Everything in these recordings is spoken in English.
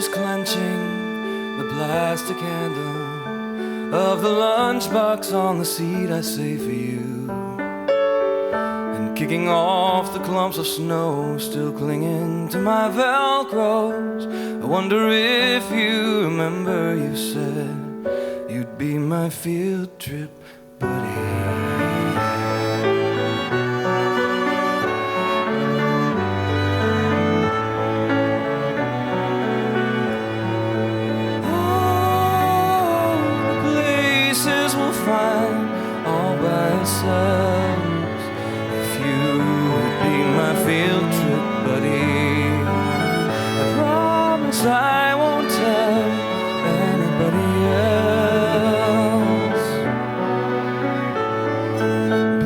fingers clenching the plastic handle of the lunchbox on the seat I saved for you, and kicking off the clumps of snow still clinging to my Velcros. I wonder if you remember you said you'd be my field trip buddy. All by ourselves. If you would be my field trip buddy, I promise I won't tell anybody else.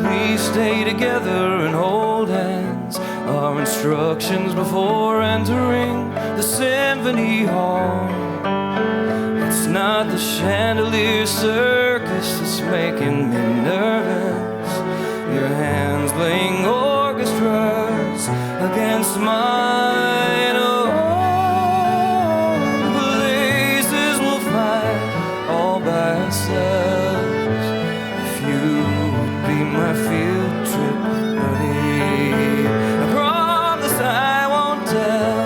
Please stay together and hold hands. Our instructions before entering the symphony hall. It's not the chandelier circus that's making me nervous. Your hands playing orchestras against mine. Oh, places we'll find all by ourselves. If you would be my field trip buddy, I promise I won't tell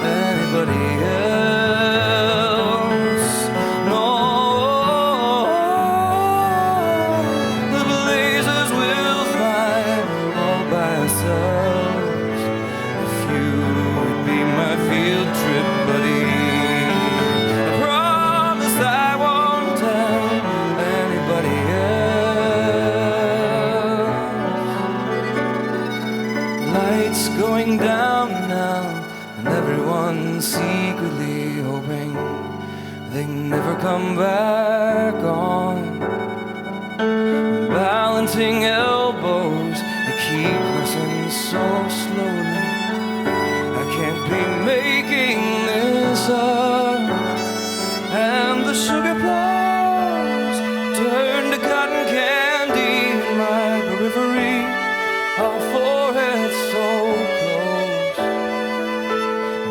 anybody else. No, the blazes will fly all by ourselves. If you would be my field trip buddy, I promise I won't tell anybody else. Lights going down now, and everyone's secretly hoping they never come back on. Balancing elbows, they keep pressing so slowly. I can't be making this up. And the sugar plums turn to cotton candy in my periphery. Our foreheads so close,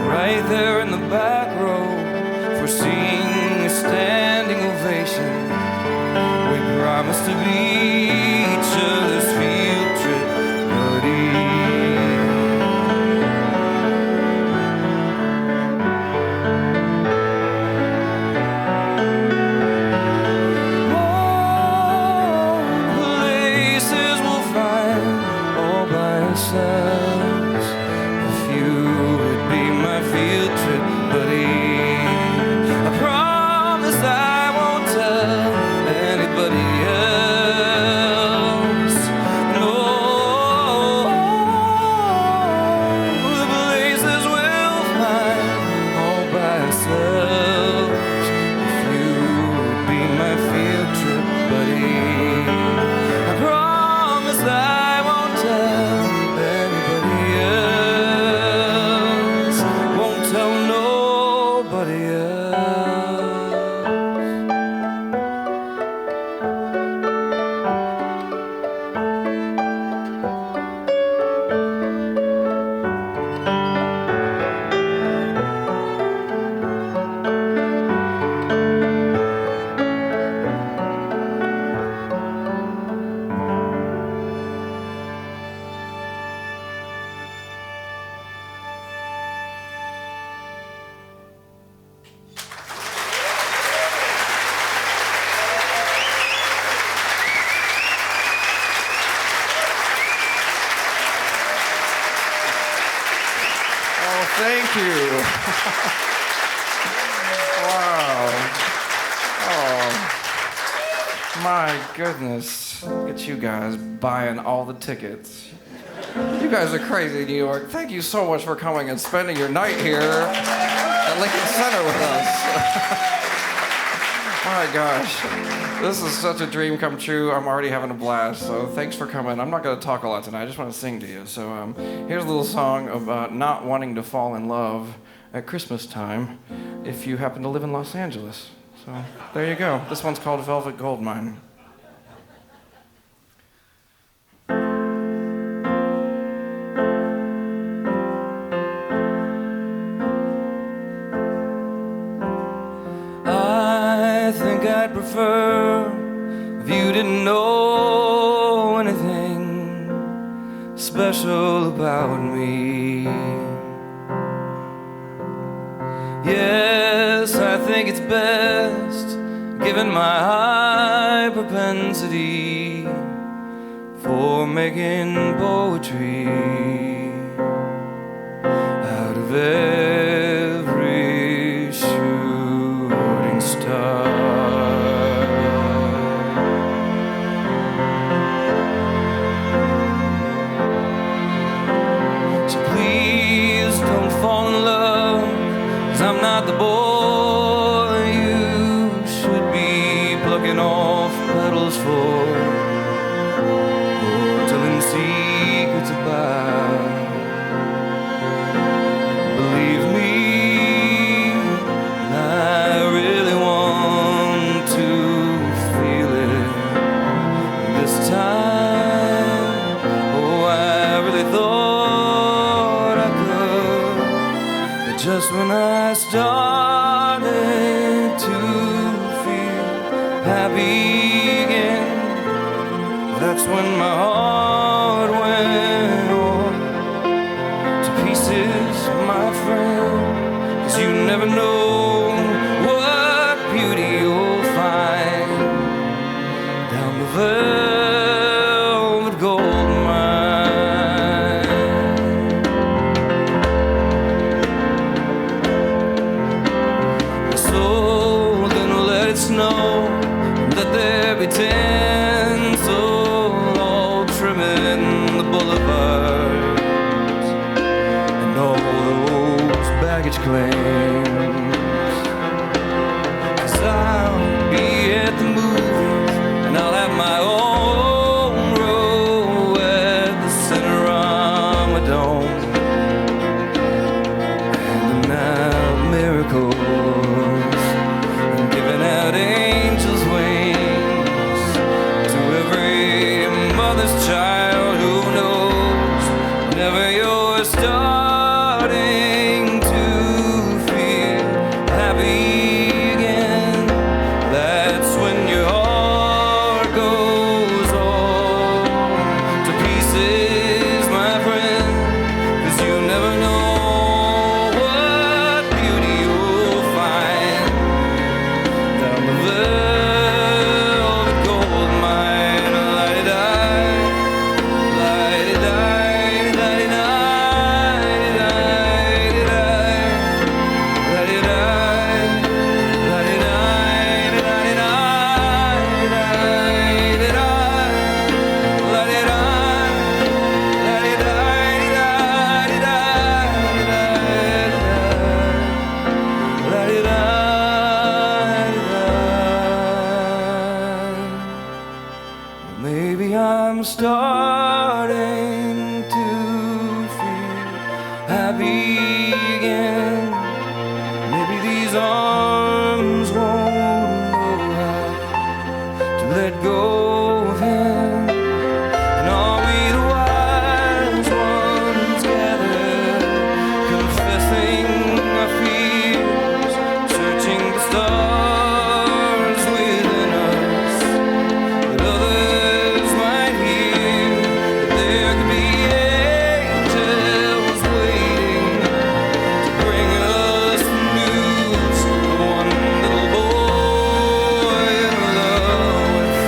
right there in the back row, foreseeing a standing ovation. We promised to be each other's field trip buddy. Places we'll find all by ourselves. If you would be my field trip buddy, I promise I won't tell anybody else. No, the places we'll find all by ourselves. If you would be my field trip buddy, I promise I won't tell anybody else. Won't tell nobody else. Oh, thank you. Wow. Oh, my goodness. Look at you guys buying all the tickets. You guys are crazy, New York. Thank you so much for coming and spending your night here at Lincoln Center with us. My gosh. This is such a dream come true. I'm already having a blast, so thanks for coming. I'm not going to talk a lot tonight. I just want to sing to you. So here's a little song about not wanting to fall in love at Christmas time if you happen to live in Los Angeles. So there you go. This one's called Velvet Goldmine. prefer if you didn't know anything special about me. Yes, I think it's best, given my high propensity for making poetry out of every shooting star. So please don't fall in love, 'cause I'm not the boy you should be plucking off petals for, or telling secrets about. Believe me, I really want to feel it this time. Oh, I really thought I could, but just when I started to feel happy again, that's when my heart went on to pieces, my friend. 'Cause you never know what beauty you'll find down the velvet gold mine. So then let it snow, let there be tinsel all trimming the boulevards and all those baggage claims. 'Cause I'll be at the movies and I'll have my own row at the Cinerama Dome. Handing out miracles and giving out angels' wings to every mother's child who knows whenever you're starting to feel happy again, that's when your heart goes all to pieces, my friend. 'Cause you never know what beauty you'll find down the velvet gold mine. La-di-di, la-di-di, la-di-di, maybe I'm starting to feel happy again. Maybe these arms won't know how to let go of him. And are we the wise ones gathered, confessing our fears, searching the stars within us, that others might hear, that there could be angels waiting to bring us news of one little boy in love with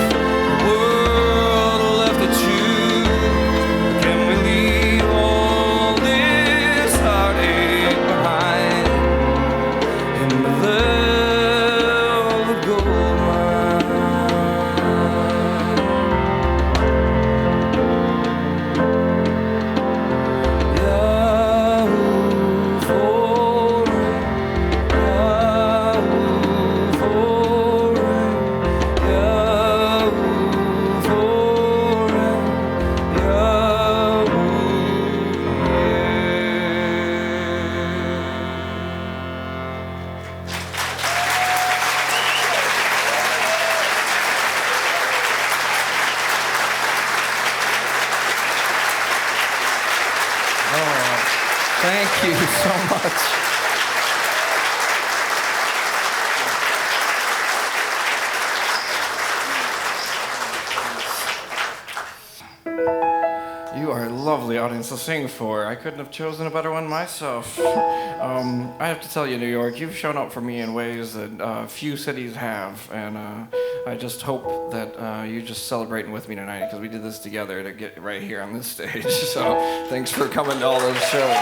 the world left to choose? Can we leave all this heartache behind in the velvet gold mine? Yahoo for it, Yahoo for it, Yahoo for it, Yahoo, Oh, thank you so much. You are a lovely audience to sing for. I couldn't have chosen a better one myself. I have to tell you, New York, you've shown up for me in ways that few cities have, and I just hope that you're just celebrating with me tonight, because we did this together to get right here on this stage. So thanks for coming to all those shows.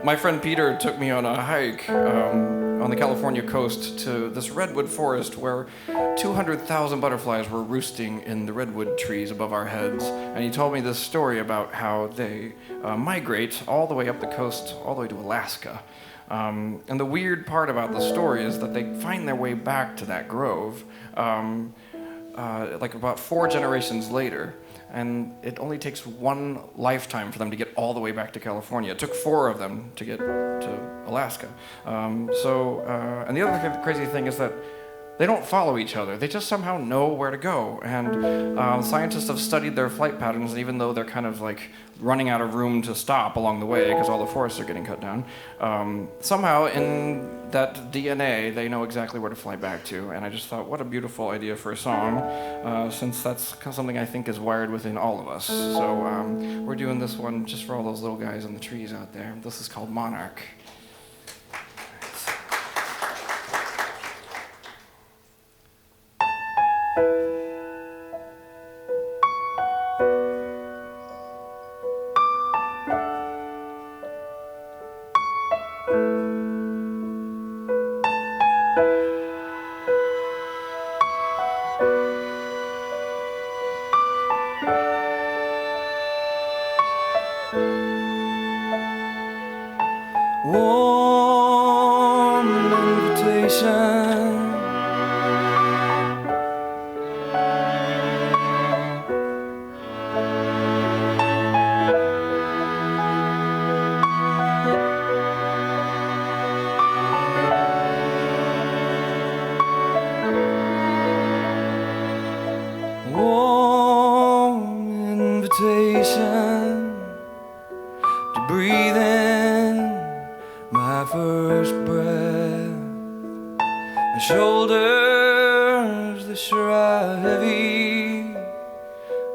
My friend Peter took me on a hike on the California coast to this redwood forest where 200,000 butterflies were roosting in the redwood trees above our heads. And he told me this story about how they migrate all the way up the coast, all the way to Alaska. And the weird part about the story is that they find their way back to that grove like about 4 generations later. And it only takes one lifetime for them to get all the way back to California. It took 4 of them to get to Alaska. And the other crazy thing is that they don't follow each other. They just somehow know where to go. And scientists have studied their flight patterns, and even though they're kind of like running out of room to stop along the way because all the forests are getting cut down, somehow in that DNA, they know exactly where to fly back to. And I just thought, what a beautiful idea for a song, since that's something I think is wired within all of us. So we're doing this one just for all those little guys in the trees out there. This is called Monarch. Warm invitation, warm invitation to breathe in my first breath. My shoulders, they sure are heavy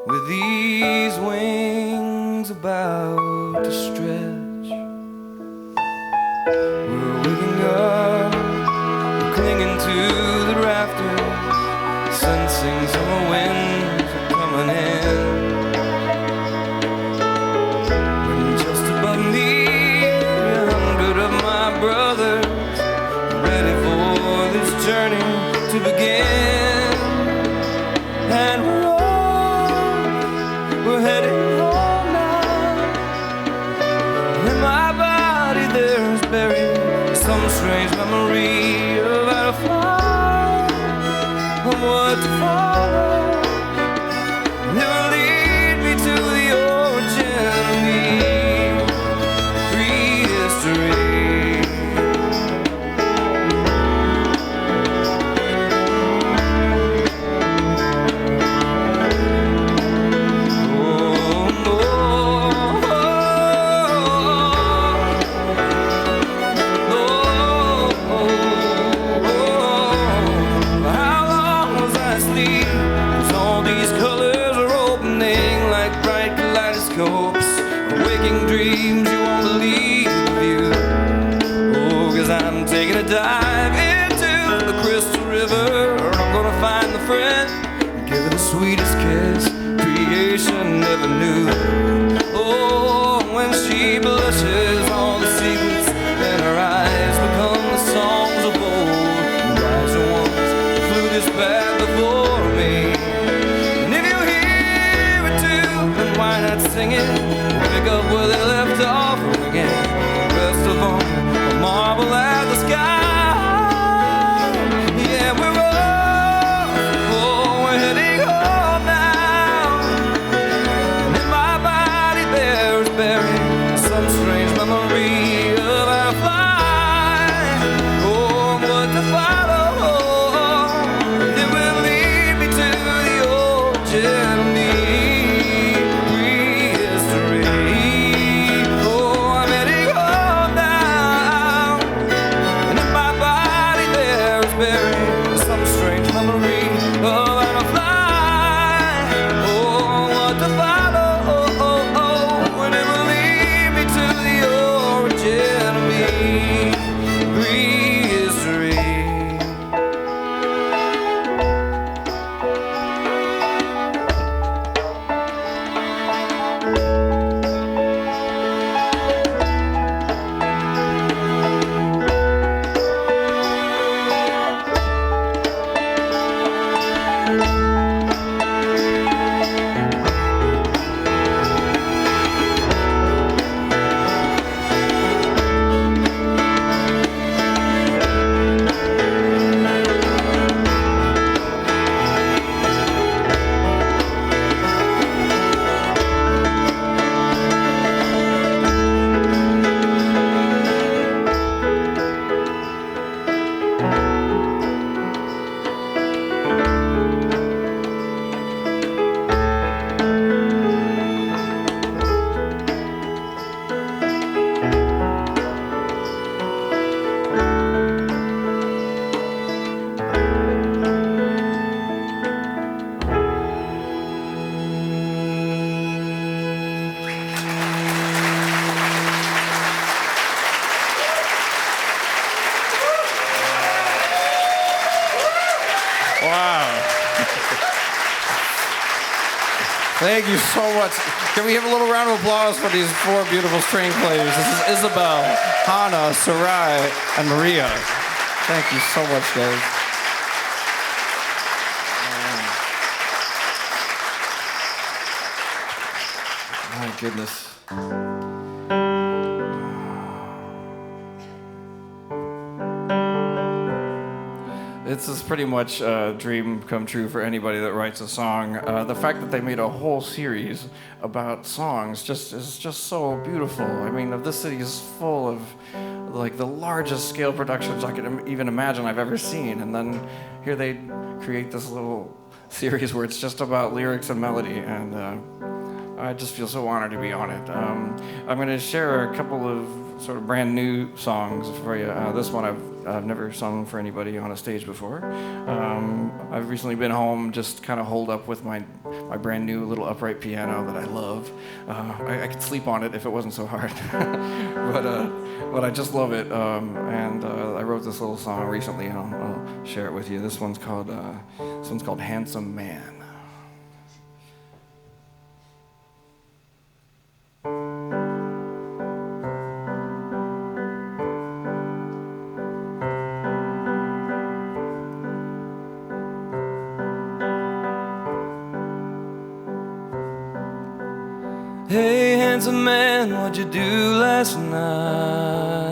with these wings about to stretch. We're waking up, we're clinging to the rafters, sensing summer winds are coming in. When just above me, brothers, ready for this journey to begin. And we're heading home now. In my body there's buried some strange memory of how to fly, of what to follow. And it will lead me to the origin of me, prehistory. Waking dreams, you won't believe the view. Oh, 'cause I'm taking a dive into the crystal river. I'm gonna find the friend and give her the sweetest kiss creation never knew. Oh, when she blushes, all the secrets in her eyes become the songs of old. The wiser ones flew this path before me. And if you hear it too, then why not sing it? Pick up where they left off again. Rest of all, a marble at the sky. Yeah, we're off. Oh, we're heading home now. And in my body there is buried some strange memory of how to fly. Oh, what to follow. And it will lead me to the origin of me, prehistory. Oh, I'm a fly. Oh, what to follow? And it will lead me to the origin of me. Prehistory. Wow. Thank you so much. Can we have a little round of applause for these four beautiful string players? This is Isabel, Hannah, Sarai, and Maria. Thank you so much, guys. My goodness. This is pretty much a dream come true for anybody that writes a song. The fact that they made a whole series about songs is just so beautiful. I mean, this city is full of like the largest scale productions I could even imagine I've ever seen, and then here they create this little series where it's just about lyrics and melody, and I just feel so honored to be on it. I'm going to share a couple of sort of brand new songs for you. This one I've never sung for anybody on a stage before. I've recently been home, just kind of holed up with my brand new little upright piano that I love. I could sleep on it if it wasn't so hard, but I just love it. And I wrote this little song recently, and I'll share it with you. This one's called "Handsome Man." Hey, handsome man, what'd you do last night?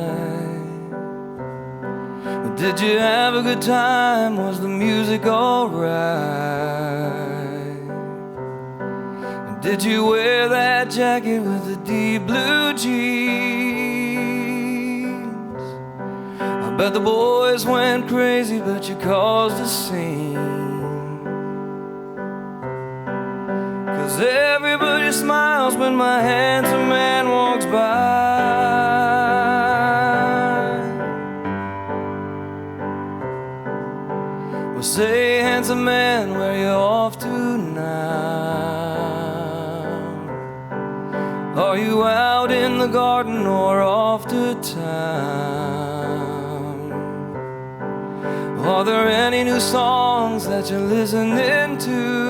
Did you have a good time? Was the music alright? Did you wear that jacket with the deep blue jeans? I bet the boys went crazy, but you caused a scene. Everybody smiles when my handsome man walks by. Well, say, handsome man, where you off to now? Are you out in the garden or off to town? Are there any new songs that you're listening to?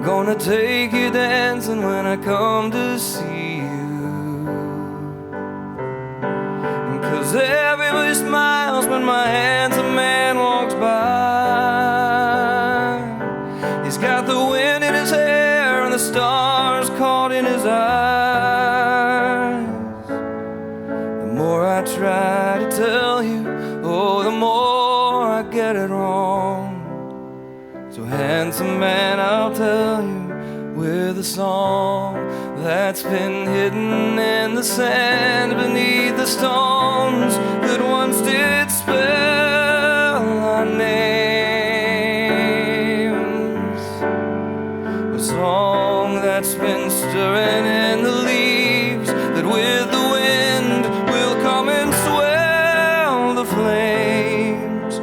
Gonna take you dancing when I come to see you. 'Cause everybody smiles when my handsome man walks by. He's got the wind in his hair and the stars caught in his eyes. The more I try to tell you, oh, the more I get it wrong. So handsome man, I'll tell you with a song that's been hidden in the sand beneath the stones that once did spell our names. A song that's been stirring in the leaves that with the wind will come and swell the flames.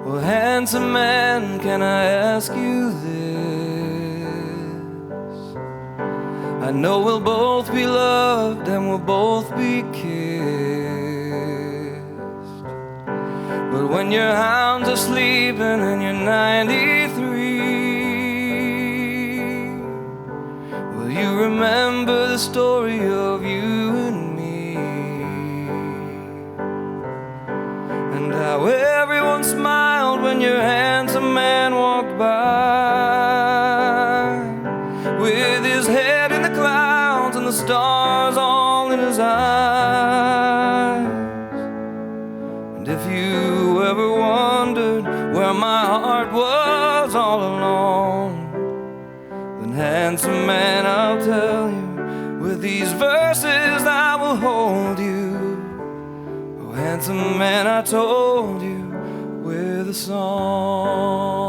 Well, handsome man, can I ask you this? I know we'll both be loved and we'll both be kissed, but when your hounds are sleeping and you're 93, will you remember the story of you and me? And how everyone smiled when your handsome man walked by, with his head in the clouds and the stars all in his eyes. And if you ever wondered where my heart was all along, then handsome man, I'll tell you, with these verses I will hold you. Oh, handsome man, I told you with a song.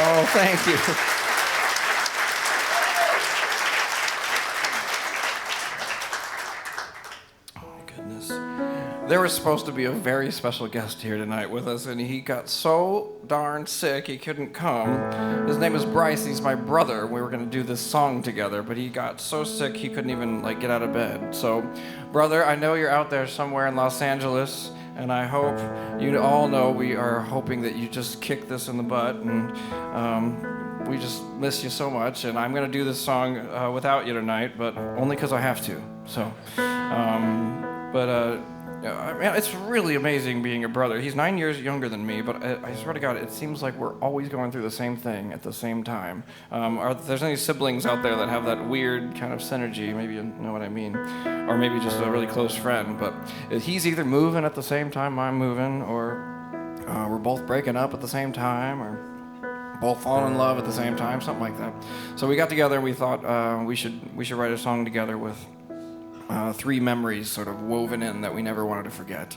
Oh, thank you. Oh, my goodness. There was supposed to be a very special guest here tonight with us, and he got so darn sick he couldn't come. His name is Bryce. He's my brother. We were going to do this song together, but he got so sick he couldn't even get out of bed. So, brother, I know you're out there somewhere in Los Angeles, and I hope you all know we are hoping that you just kick this in the butt, and we just miss you so much. And I'm going to do this song without you tonight, but only because I have to. So, it's really amazing being a brother. He's 9 years younger than me, but I swear to God, it seems like we're always going through the same thing at the same time. If there's any siblings out there that have that weird kind of synergy, maybe you know what I mean, or maybe just a really close friend, but he's either moving at the same time I'm moving, or we're both breaking up at the same time, or both falling in love at the same time, something like that. So we got together and we thought we should write a song together with three memories sort of woven in that we never wanted to forget.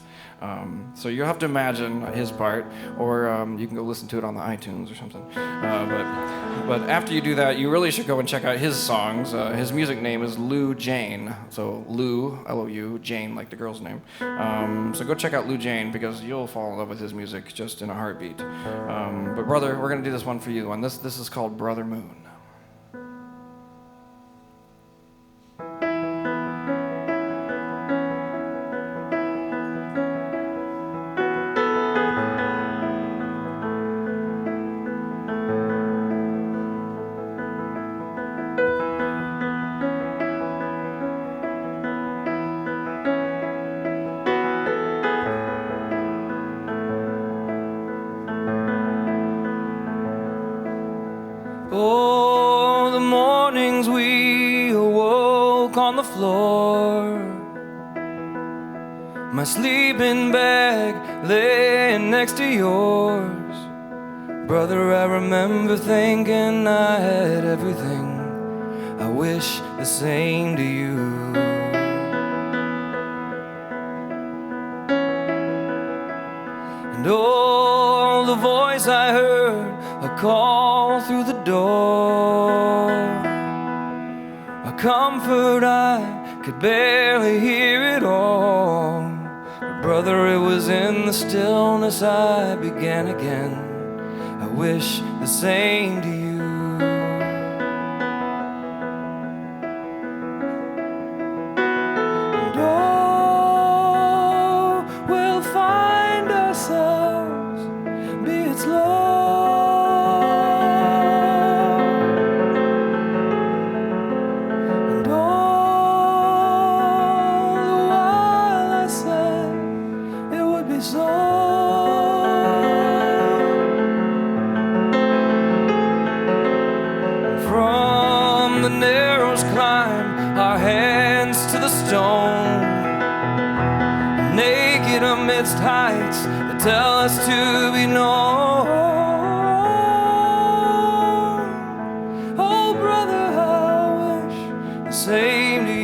So you'll have to imagine his part, or you can go listen to it on the iTunes or something. But after you do that, you really should go and check out his songs. His music name is Lou Jane. So Lou, L-O-U, Jane, like the girl's name. So go check out Lou Jane, because you'll fall in love with his music just in a heartbeat. But brother, we're going to do this one for you, and this is called Brother Moon. Oh, the mornings we awoke on the floor, my sleeping bag laying next to yours. Brother, I remember thinking I had everything. I wish the same to you. And oh, the voice I heard, a call through the door, a comfort I could barely hear it all. But brother, it was in the stillness I began again. I wish the same to you. And oh, we'll find ourselves, be it slow. From the narrows climb our hands to the stone, highest heights that tell us to be known. Oh, brother, I wish the same to you.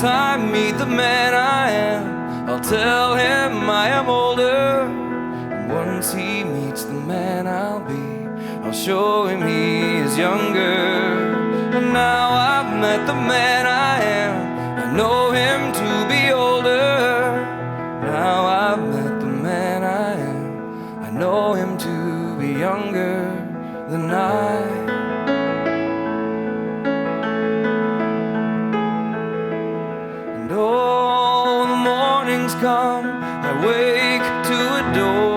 I meet the man I am, I'll tell him I am older. And once he meets the man I'll be, I'll show him he is younger. And now I've met the man I am, I know him to be older. Now I've met the man I am, I know him to be younger than I. Oh, the mornings come, I wake to adore.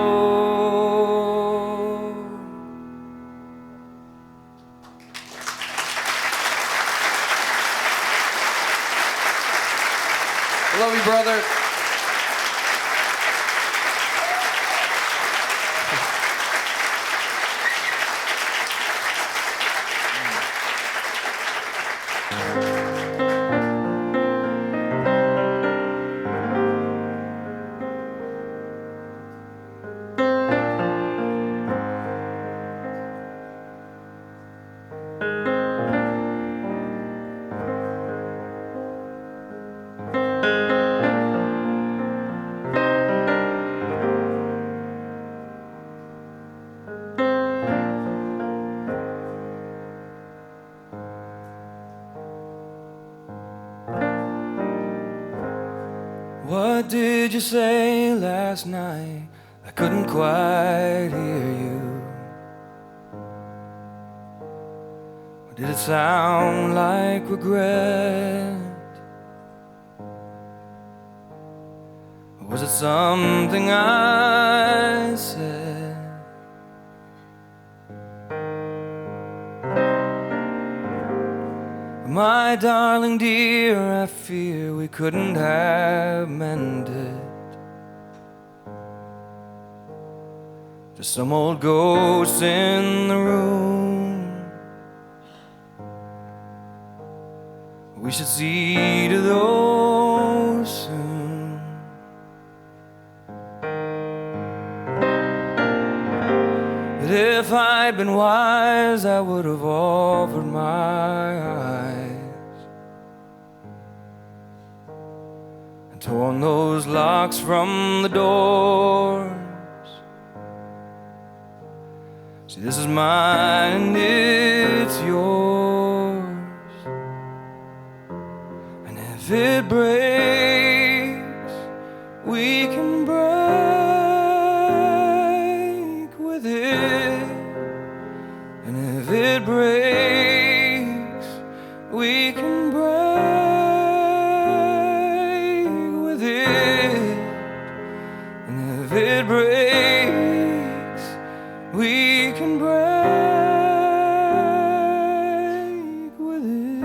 I love you, brother. What did you say last night? I couldn't quite hear you. Or did it sound like regret? Or was it something I said? My darling dear, I fear we couldn't have mended. Just some old ghost in the room. We should see to those soon. That if I'd been wise, I would have offered my eyes and torn those locks from the doors. See, this is mine and it's yours. And if it breaks, we can break with it. And if it breaks, we can break with it. And if it breaks, we can break with it.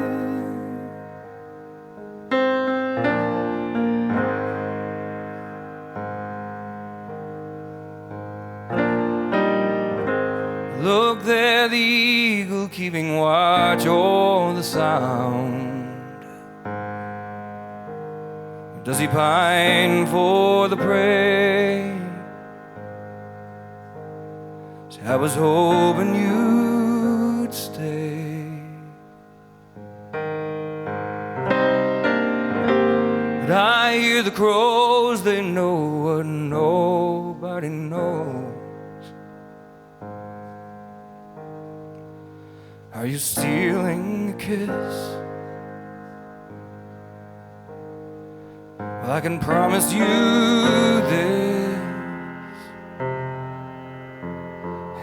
Look there, the eagle keeping watch o'er the sound. Does he pine for the prey? See, I was hoping you'd stay. But I hear the crows, they know what nobody knows. Are you stealing a kiss? Well, I can promise you this.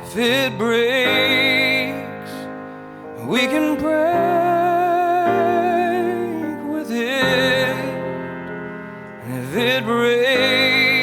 If it breaks, we can break with it. And if it breaks,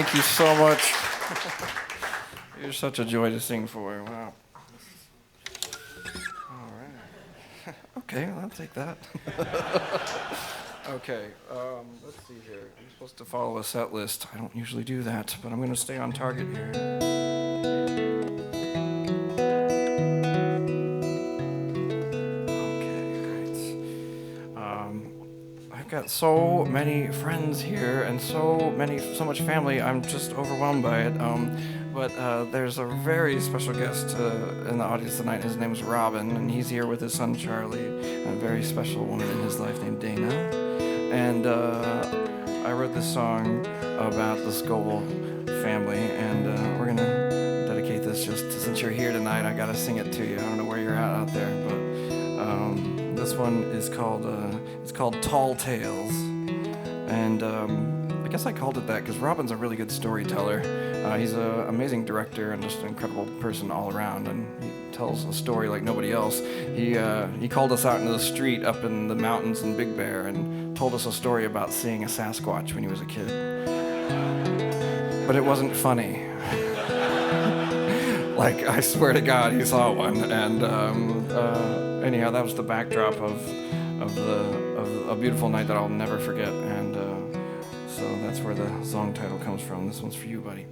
Thank you so much. You're such a joy to sing for. Wow. All right. Okay, well, I'll take that. Okay, let's see here. I'm supposed to follow a set list. I don't usually do that, but I'm going to stay on target here. Okay, great. I've got so many friends here and so much family. I'm just overwhelmed by it. But there's a very special guest in the audience tonight. His name is Robin, and he's here with his son Charlie, and a very special woman in his life named Dana. And I wrote this song about the Scoble family, and we're gonna dedicate this since you're here tonight. I gotta sing it to you. I don't know where you're at out there, but this one is called Tall Tales, and I guess I called it that because Robin's a really good storyteller. He's an amazing director and just an incredible person all around, and he tells a story like nobody else. He called us out into the street up in the mountains in Big Bear and told us a story about seeing a Sasquatch when he was a kid. But it wasn't funny. Like, I swear to God, he saw one. And anyhow, that was the backdrop of a beautiful night that I'll never forget. And so that's where the song title comes from. This one's for you, buddy.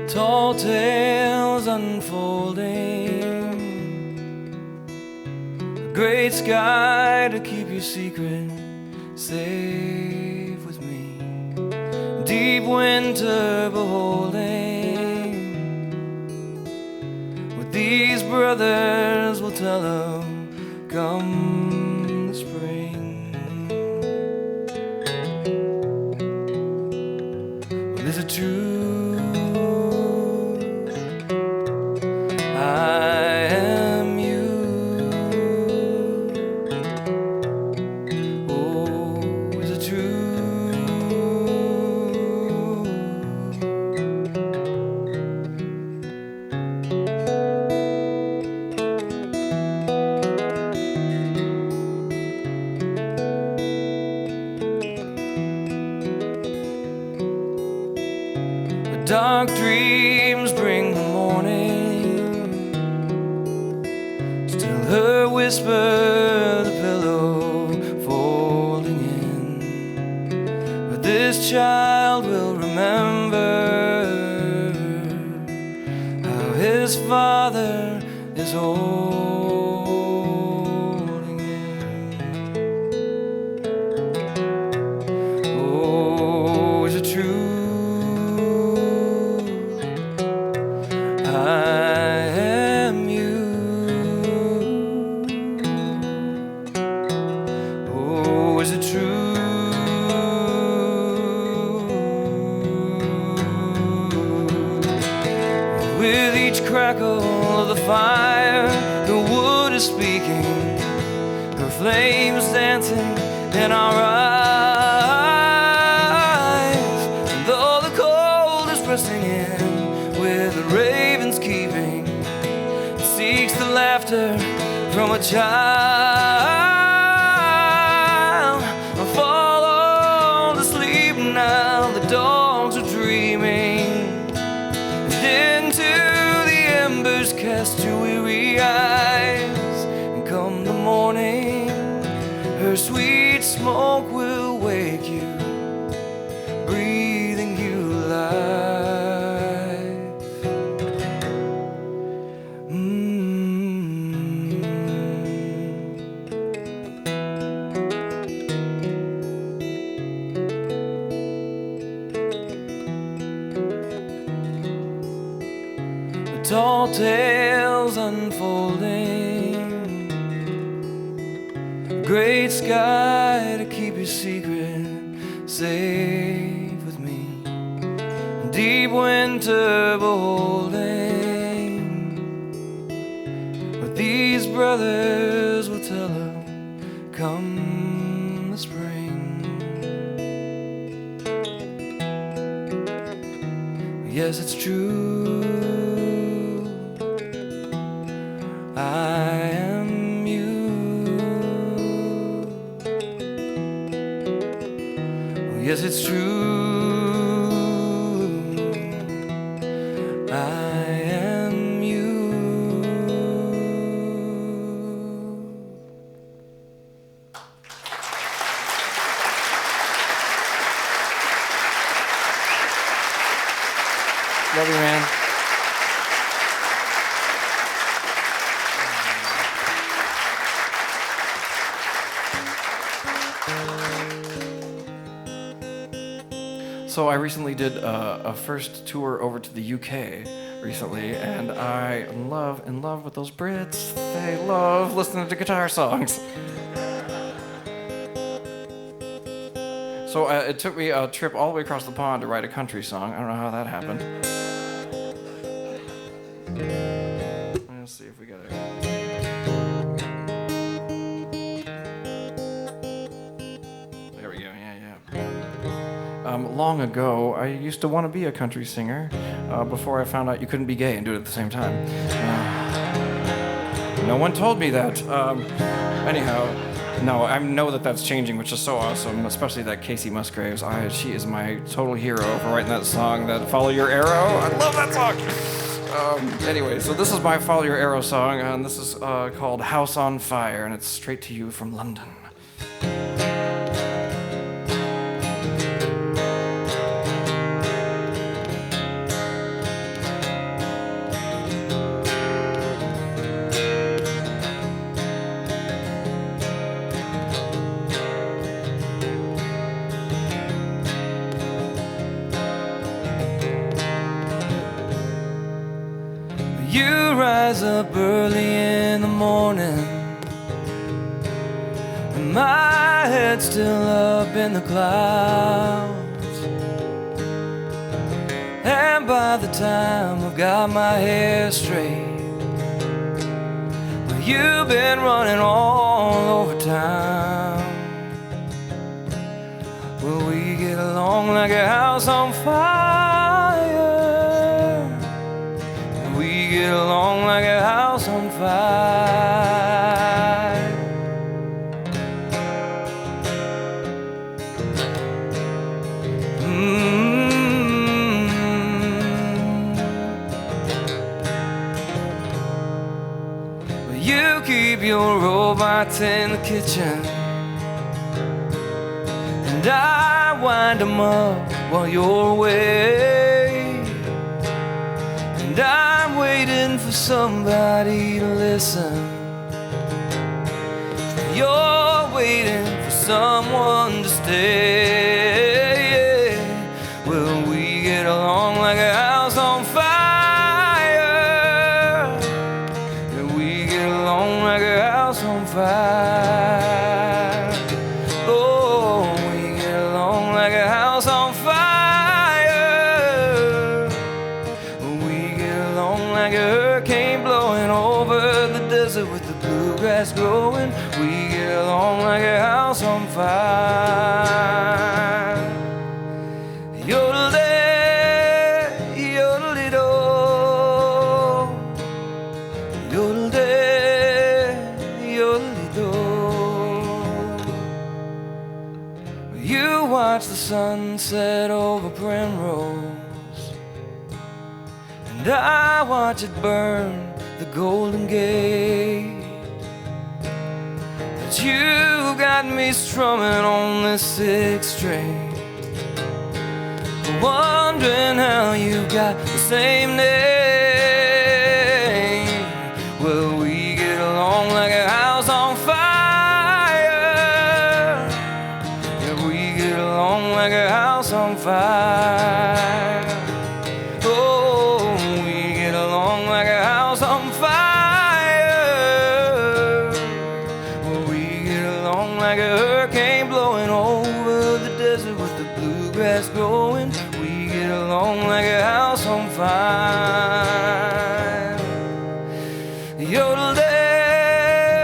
Tall tales unfolding, a great sky to keep your secret safe with me, deep winter beholding, what these brothers will tell of come the spring. Well, is it true? Dark dreams bring the morning, still her whisper, the pillow folding in. But this child will remember how his father is holding him. Oh, is it true? With each crackle of the fire, the wood is speaking, her flames dancing in our eyes. And though the cold is pressing in, with the ravens keeping, seeks the laughter from a child. Fall on to sleep now, the dogs are dreaming. Into the embers cast your weary eyes, and come the morning, her sweet smoke will wake you, breathing you life. Tall tales unfolding, great sky to keep your secret safe with me, deep winter beholding, others will tell her come the spring. Yes, it's true, I am you. Yes, it's true, I am you. Love you, man. So I recently did a first tour over to the UK recently, and I am in love with those Brits. They love listening to guitar songs. So it took me a trip all the way across the pond to write a country song. I don't know how that happened. Let's see if we got it. There we go, yeah. Long ago, I used to want to be a country singer before I found out you couldn't be gay and do it at the same time. No one told me that. Anyhow, no, I know that that's changing, which is so awesome, especially that Casey Musgraves. She is my total hero for writing that song, that Follow Your Arrow. I love that song. Anyway, so this is my Follow Your Arrow song, and this is called House on Fire, and it's straight to you from London. You rise up early in the morning, and my head's still up in the clouds. And by the time I've got my hair straight, well, you've been running all over town. Well, we get along like a house on fire. We get along like a house on fire. Well, you keep your robots in the kitchen, and I wind them up while you're away. And I'm waiting for somebody to listen. You're waiting for someone to stay. Well, we get along like a house on fire. And we get along like a house on fire. Oh, we get along like a house on fire. Like a hurricane blowing over the desert with the bluegrass growing. We get along like a house on fire. Yodel-day, yodel-dee-do. Yodel-day, yodel-dee-do. You watch the sunset over Primrose, and I watch it burn the Golden Gate. But you got me strumming on this sixth string, wondering how you got the same name. Well, we get along like a house on fire. Yeah, we get along like a house on fire. Like a house on fire. Well, we get along like a hurricane blowing over the desert with the bluegrass growing. We get along like a house on fire. Yodel-day,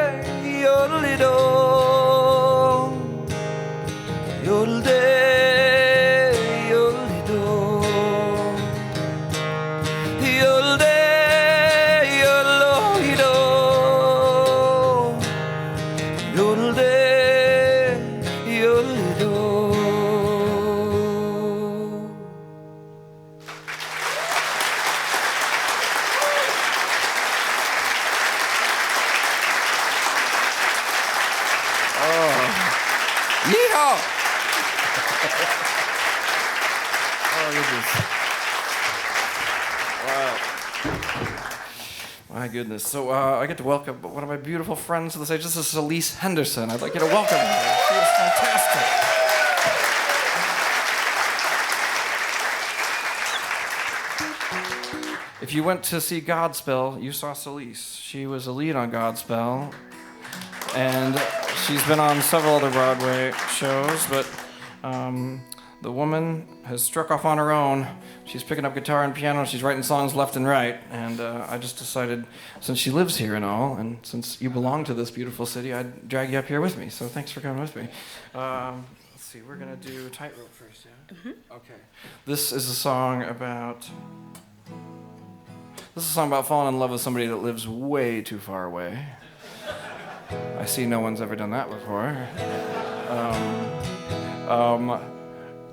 Yeehaw! Oh, goodness. Wow. My goodness. So I get to welcome one of my beautiful friends to the stage. This is Celeste Henderson. I'd like you to welcome her. She is fantastic. If you went to see Godspell, you saw Celeste. She was a lead on Godspell. And she's been on several other Broadway shows, but the woman has struck off on her own. She's picking up guitar and piano, she's writing songs left and right, and I just decided, since she lives here and all, and since you belong to this beautiful city, I'd drag you up here with me, so thanks for coming with me. Let's see, we're gonna do Tightrope first, yeah? Mm-hmm. Okay. This is a song about falling in love with somebody that lives way too far away. I see no one's ever done that before.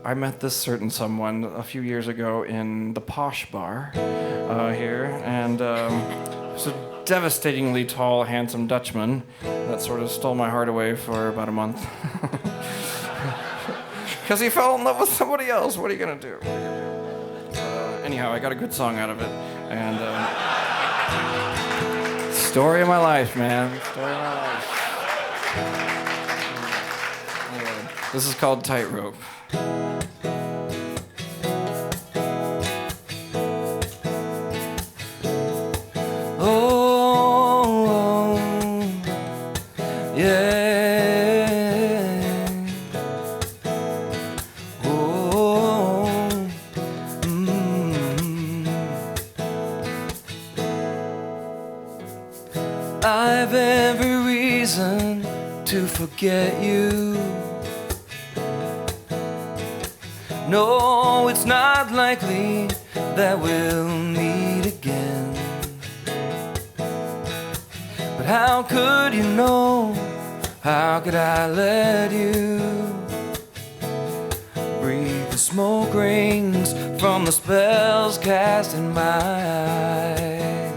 I met this certain someone a few years ago in the Posh Bar here, and it's a devastatingly tall, handsome Dutchman that sort of stole my heart away for about a month. Because he fell in love with somebody else. What are you going to do? Anyhow, I got a good song out of it, and story of my life, man. Story of my life. This is called Tightrope. Oh, yeah. Oh, I've every reason to forget you. No, it's not likely that we'll meet again. But how could you know? How could I let you breathe the smoke rings from the spells cast in my eyes?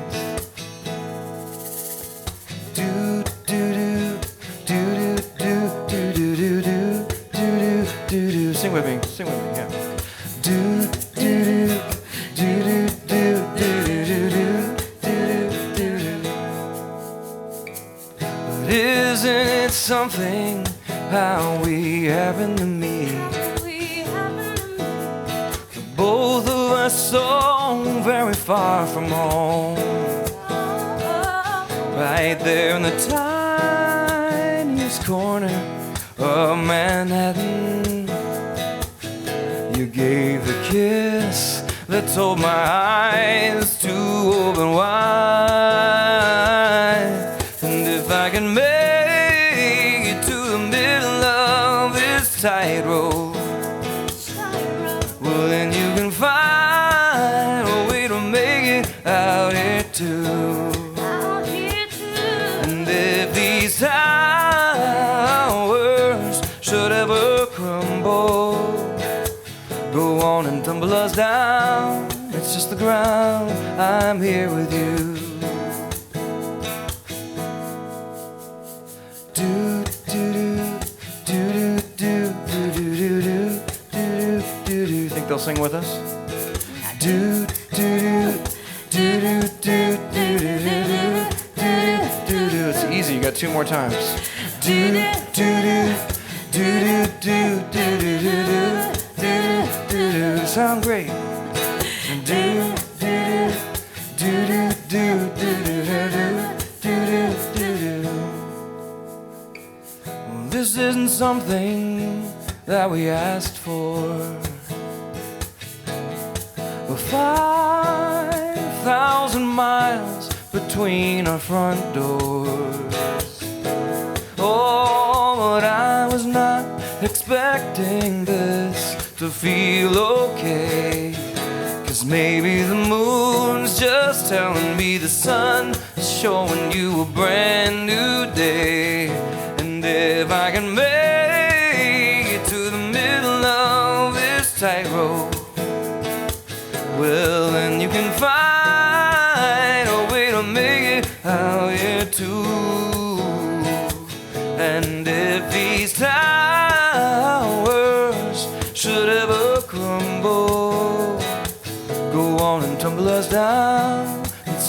Do do do do do do do do do do do do. Sing with me. Sing with me. Yeah. Do do do do do do do do do do do. But isn't it something how we happen to meet? Both of us so very far from home, right there in the tiniest corner of Manhattan. You gave the kiss that told my eyes to open wide. And if I can make it to the middle of this tightrope, well then you can find a way to make it out here too. And if these towers should ever crumble, go on and tumble us down. It's just the ground. I'm here with you. Do do do do do do do do do do do do. Think they'll sing with us? Do do do do do do do do do do. It's easy. You got two more times. Do do do do do do do do do. Sound great. Do do do do do do do do do. Well, this isn't something that we asked for. We're 5,000 miles between our front doors. Oh, but I was not expecting this to feel okay. 'Cause maybe the moon's just telling me the sun is showing you a brand new day. And if I can make it to the middle of this tightrope, well then you can find a way to make it out here too. And if these times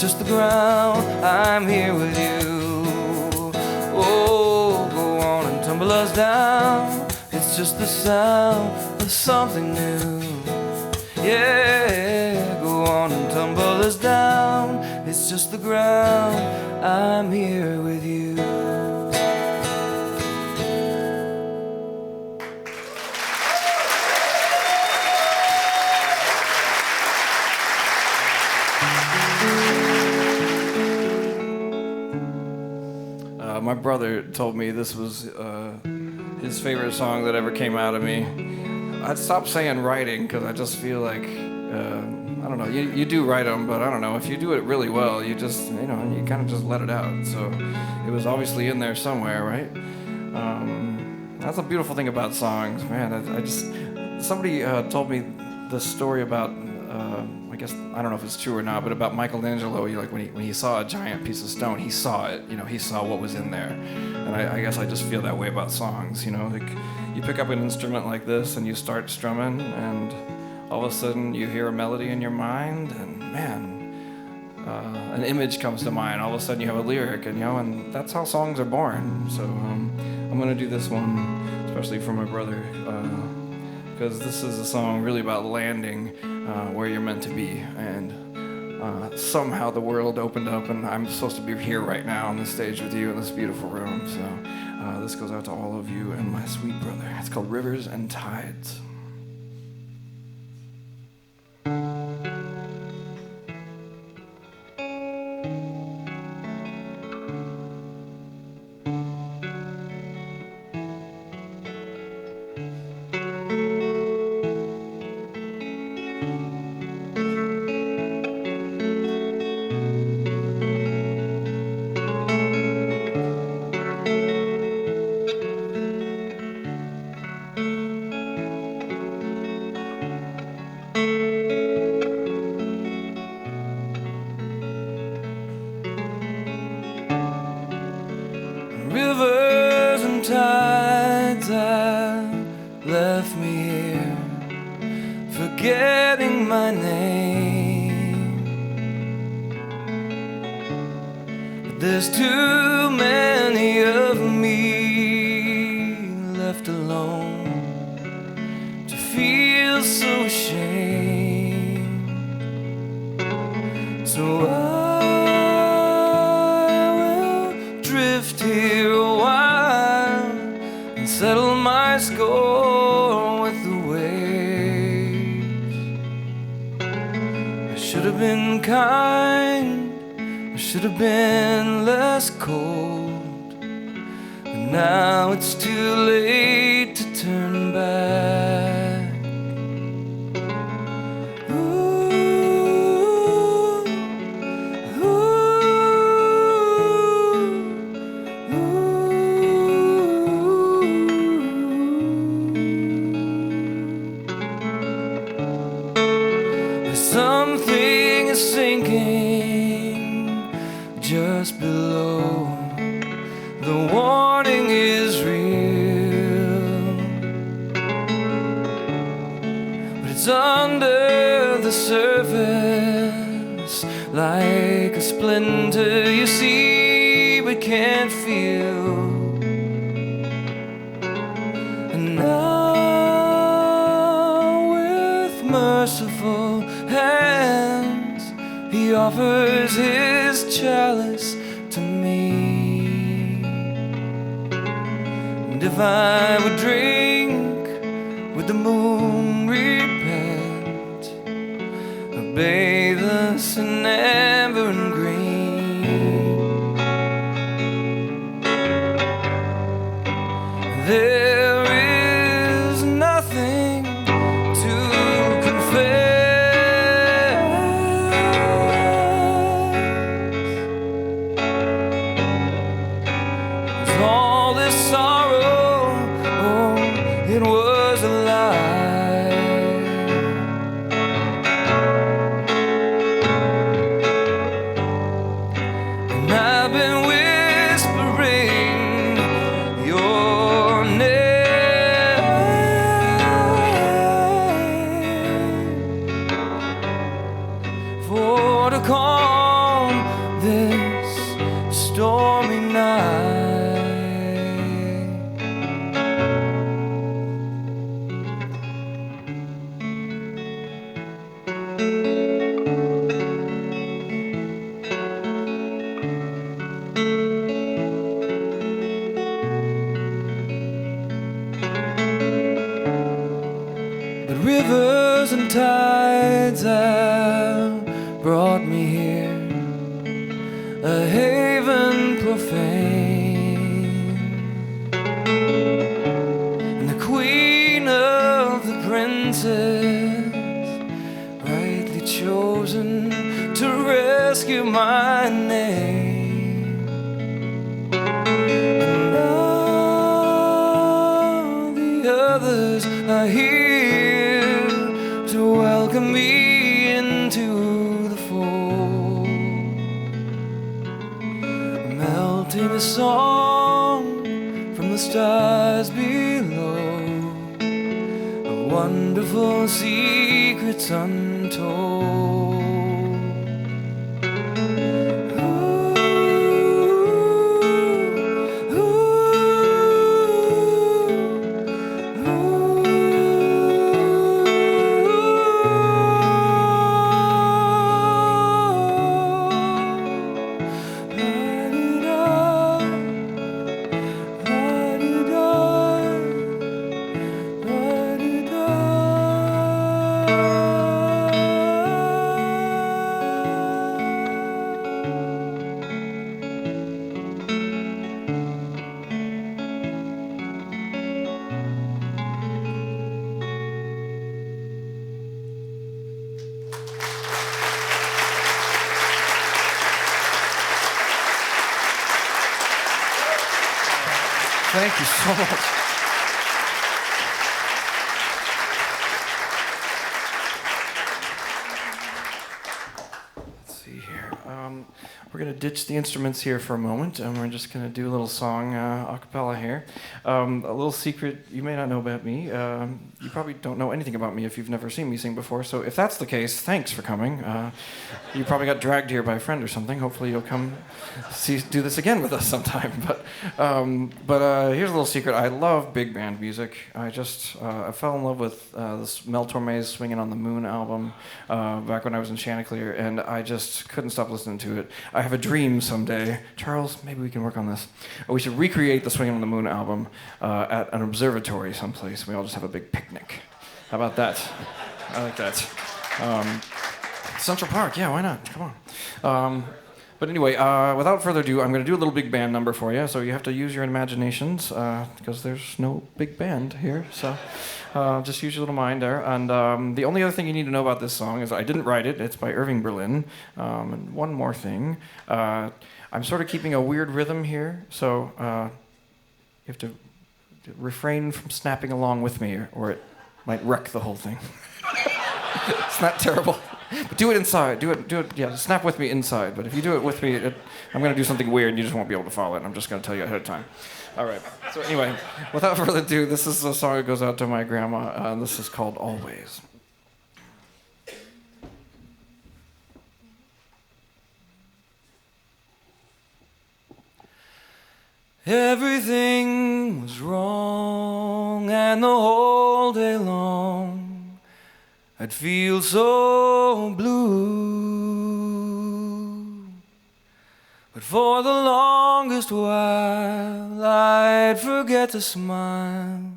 just the ground, I'm here with you. Oh, go on and tumble us down. It's just the sound of something new. Yeah, go on and tumble us down. It's just the ground, I'm here with you. My brother told me this was his favorite song that ever came out of me. I'd stop saying writing because I just feel like, I don't know, you do write them, but I don't know, if you do it really well, you just, you kind of just let it out. So it was obviously in there somewhere, right? That's a beautiful thing about songs, man. Somebody told me the story about, I guess, I don't know if it's true or not, but about Michelangelo, when he saw a giant piece of stone, he saw it, he saw what was in there. And I guess I just feel that way about songs, like you pick up an instrument like this and you start strumming and all of a sudden you hear a melody in your mind and man, an image comes to mind. All of a sudden you have a lyric and that's how songs are born. So I'm gonna do this one, especially for my brother, because this is a song really about landing where you're meant to be, and somehow the world opened up and I'm supposed to be here right now on this stage with you in this beautiful room. So this goes out to all of you and my sweet brother. It's called Rivers and Tides. Rivers and tides have left me here, forgetting my name. But there's too many of me left alone to feel so ashamed. So drift here a while and settle my score with the waves. I should have been kind, I should have been less cold, but now it's too late to turn back. Something is sinking just below. The warning is real, but it's under the surface, like a splinter you see but can't feel. And now with merciful hands he offers his chalice to me. And if I would drink, would the moon repent, or bathe us in amber and green? There is nothing to confess. All this sorrow, oh, it was a lie. And I've been whispering your name. rivers and tides have brought me here, a haven profane, and the queen of the princes rightly chosen to rescue my name. And now the others are here to welcome me into the fold, melting a song from the stars below, of wonderful secrets untold. Thank you so much. Let's see here. We're going to ditch the instruments here for a moment, and we're just going to do a little song a cappella here. A little secret you may not know about me. You probably don't know anything about me if you've never seen me sing before, so if that's the case, thanks for coming. You probably got dragged here by a friend or something. Hopefully you'll come do this again with us sometime. But here's a little secret. I love big band music. I fell in love with this Mel Torme's Swinging on the Moon album back when I was in Chanticleer, and I just couldn't stop listening to it. I have a dream someday. Charles, maybe we can work on this. We should recreate the Swinging on the Moon album at an observatory someplace. We all just have a big picnic. How about that? I like that. Central Park, yeah, why not? Come on. But anyway, without further ado, I'm going to do a little big band number for you, so you have to use your imaginations, because there's no big band here, so just use your little mind there. And the only other thing you need to know about this song is I didn't write it. It's by Irving Berlin. And one more thing. I'm sort of keeping a weird rhythm here, so you have to refrain from snapping along with me, or it might wreck the whole thing. It's not terrible. But do it inside. Do it. Yeah, snap with me inside. But if you do it with me, I'm going to do something weird and you just won't be able to follow it. And I'm just going to tell you ahead of time. All right. So anyway, without further ado, this is a song that goes out to my grandma. And this is called Always. Everything was wrong, and the whole day long I'd feel so blue. But for the longest while I'd forget to smile.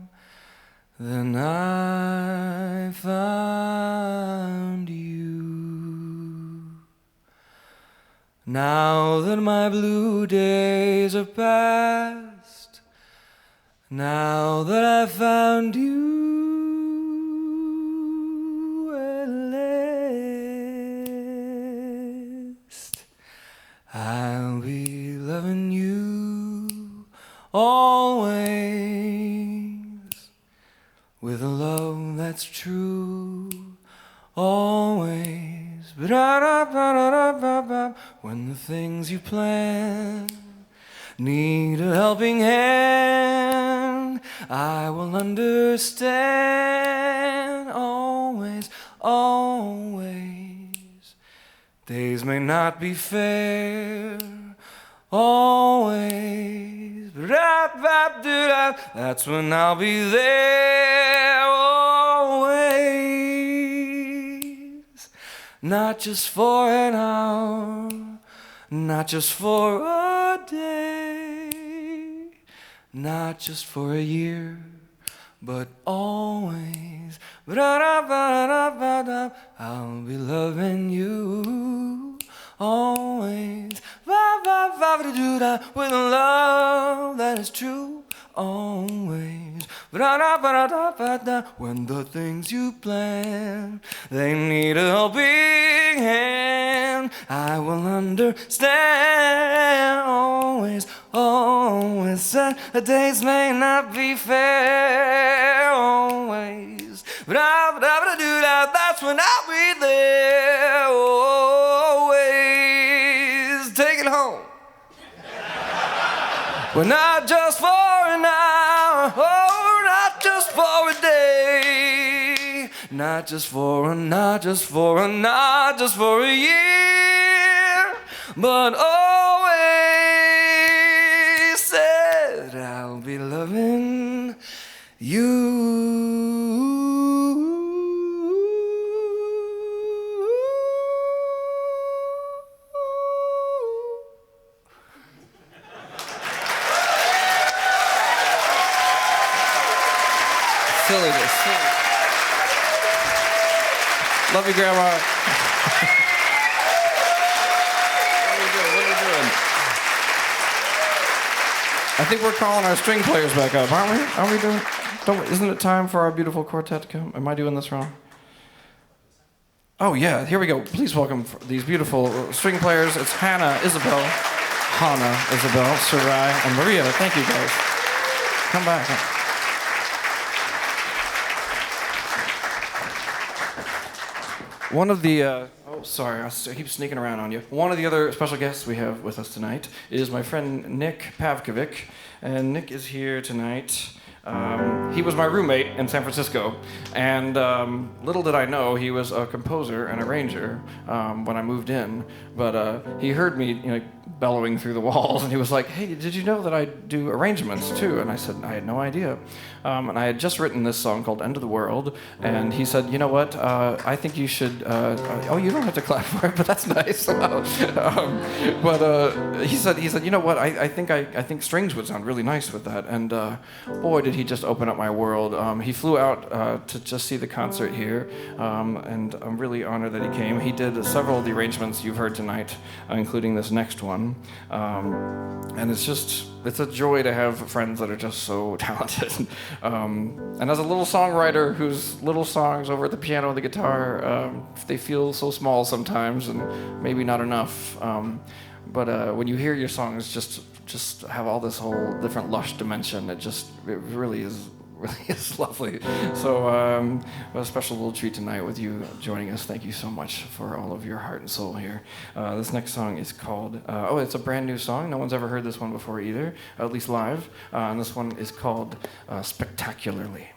Then I found you. Now that my blue days are past, now that I found you at last, I'll be loving you always, with a love that's true, always. When the things you plan need a helping hand, I will understand. Always, always. Days may not be fair, always. That's when I'll be there, always. Not just for an hour, not just for a day, not just for a year but always. I'll be loving you always. With a love that is true always. When the things you plan, they need a helping hand, I will understand always, always. Saturdays may not be fair always, but that's when I'll be there always. Take it home. Well, not just for an hour, oh, not just for a day, not just for a year, but always said I'll be loving you. Silliness. Love you, Grandma. What are we doing? I think we're calling our string players back up, aren't we? Aren't we doing? Isn't it time for our beautiful quartet to come? Am I doing this wrong? Oh yeah, here we go. Please welcome these beautiful string players. It's Hannah, Isabel, Sarai, and Maria. Thank you, guys. Come back. One of the, I keep sneaking around on you. One of the other special guests we have with us tonight is my friend Nick Pavkovic, and Nick is here tonight. He was my roommate in San Francisco, and little did I know he was a composer and arranger when I moved in. But he heard me, bellowing through the walls, and he was like, "Hey, did you know that I do arrangements too?" And I said, "I had no idea." And I had just written this song called "End of the World," and he said, "You know what? I think you should." Oh, you don't have to clap for it, but that's nice. But he said, "You know what? I think strings would sound really nice with that." And boy, did he just open up my world. He flew out to just see the concert here, and I'm really honored that he came. He did several of the arrangements you've heard tonight, including this next one. And it's a joy to have friends that are just so talented. And as a little songwriter whose little songs over at the piano and the guitar, they feel so small sometimes and maybe not enough. But when you hear your songs just have all this whole different lush dimension, it really is lovely. So a special little treat tonight with you joining us. Thank you so much for all of your heart and soul here. This next song is called, it's a brand new song. No one's ever heard this one before either, at least live. And this one is called Spectacularly.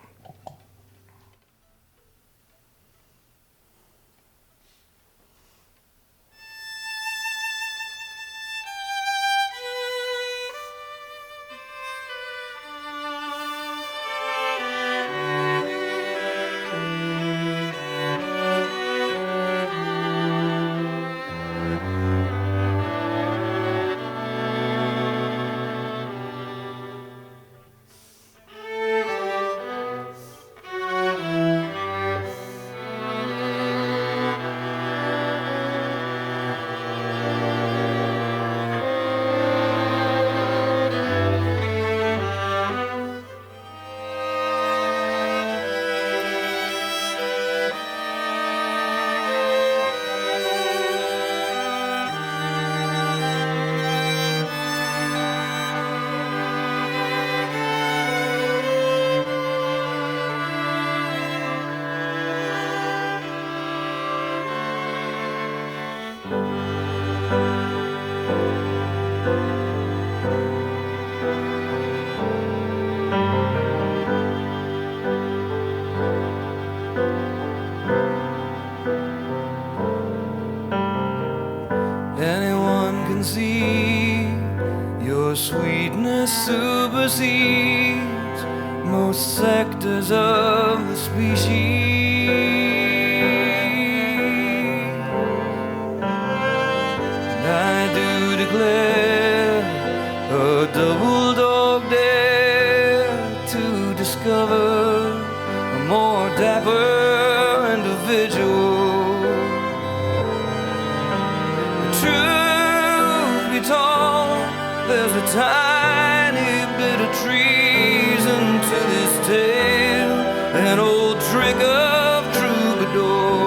Supersedes most sectors of the species. I do declare a double dog dare to discover a more dapper individual. The truth be told, there's a tiny bit of treason to this tale, an old trick of troubadour.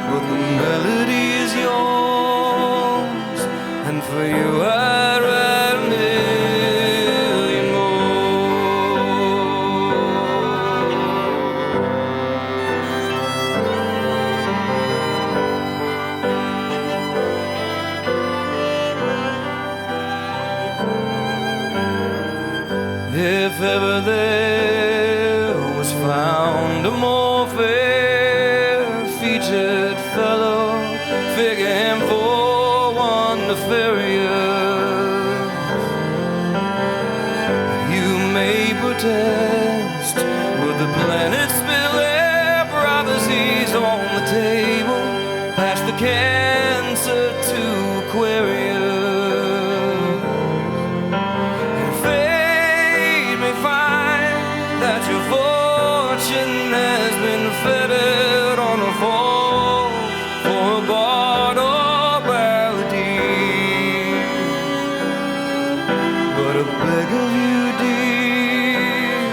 But the melody is yours, and for you I'd write a million If ever there was found a more fair-featured fellow, figure him for one nefarious. You may protest, but the planets spill their prophecies on the table, pass the Cancer to Aquarius. That your fortune has been fettered on a fall for a bard or balladeer. But I beg of you, dear,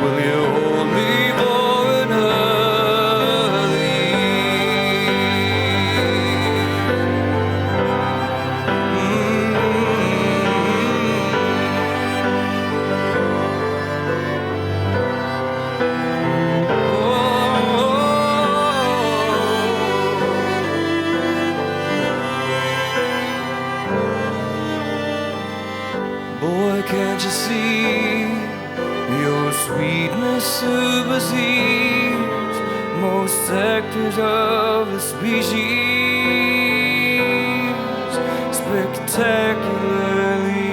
will you hold me for another Boy, can't you see your sweetness supersedes most sectors of the species spectacularly?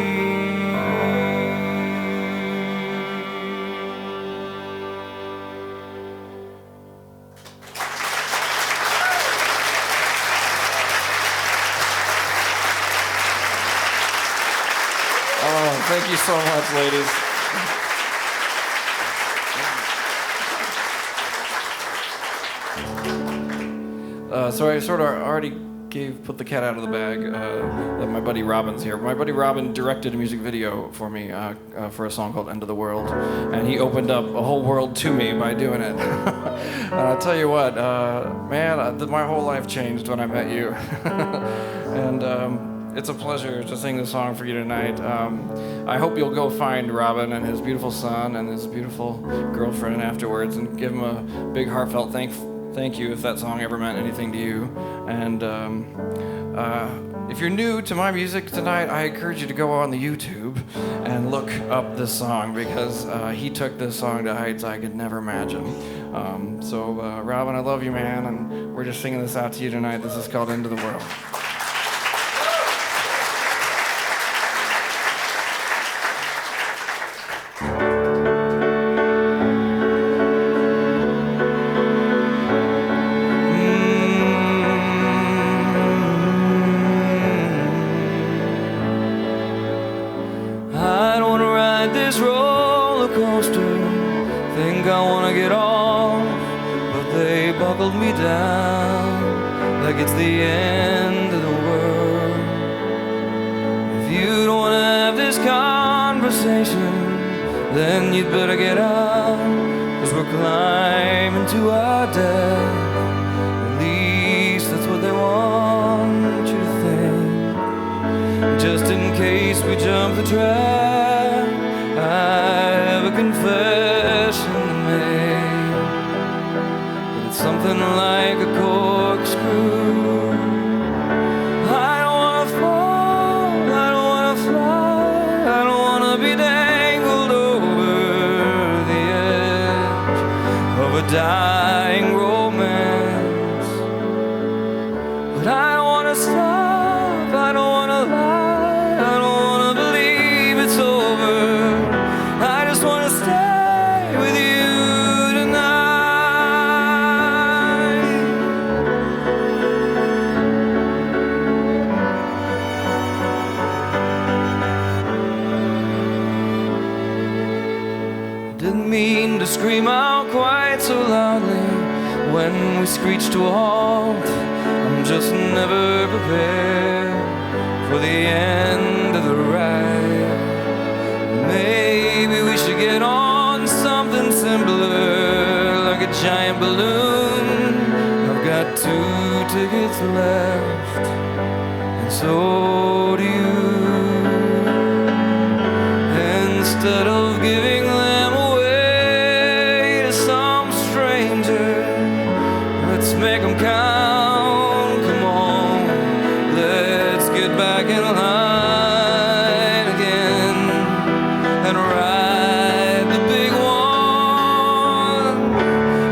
Oh, thank you so much, ladies. So I sort of already put the cat out of the bag that my buddy Robin's here. My buddy Robin directed a music video for me for a song called End of the World, and he opened up a whole world to me by doing it. And I'll tell you what, man, my whole life changed when I met you. And it's a pleasure to sing this song for you tonight. I hope you'll go find Robin and his beautiful son and his beautiful girlfriend afterwards and give him a big heartfelt thank you if that song ever meant anything to you. And if you're new to my music tonight, I encourage you to go on the YouTube and look up this song, because he took this song to heights I could never imagine. So Robin, I love you, man, and we're just singing this out to you tonight. This is called End of the World. This roller coaster, think I wanna get off, but they buckled me down like it's the end of the world. If you don't wanna have this conversation, then you'd better get out, 'cause we're climbing to our death. At least that's what they want you to think. Just in case we jump the track, I have a confession to make, but it's something like a corkscrew. I don't wanna fall, I don't wanna fly, I don't wanna be dangled over the edge of a dying romance. But I don't wanna stop, I don't wanna lie, I don't wanna believe it's over. I just wanna stay with you tonight. Didn't mean to scream out quite so loudly when we screeched to a halt. I'm just never prepared for the end of the ride. Maybe we should get on something simpler, like a giant balloon. I've got 2 tickets left, and so do you. Instead of giving them away to some stranger, let's make them count. Come on, let's get back in line again and ride the big one.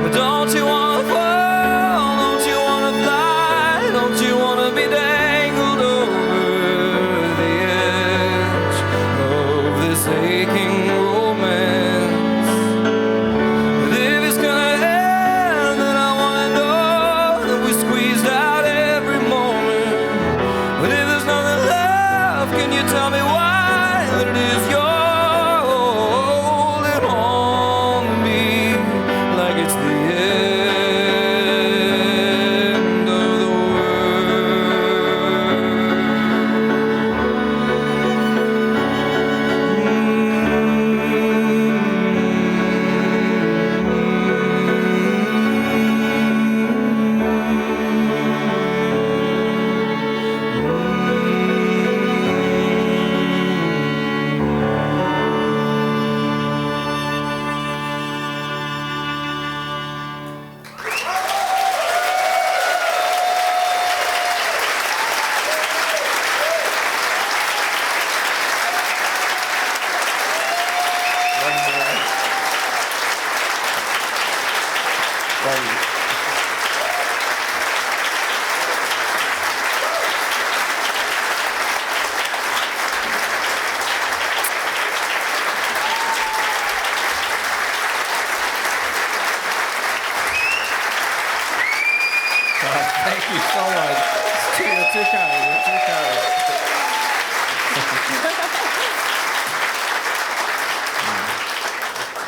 But don't you wanna fall? Don't you wanna fly? Don't you wanna be dangled over the edge of this aching romance? But if it's gonna end, then I wanna know that we squeezed out every moment. But if there's nothing left, can you tell me why that it is you're holding on to me like it's the end of the Thank you so much. You're too kind. You're too kind.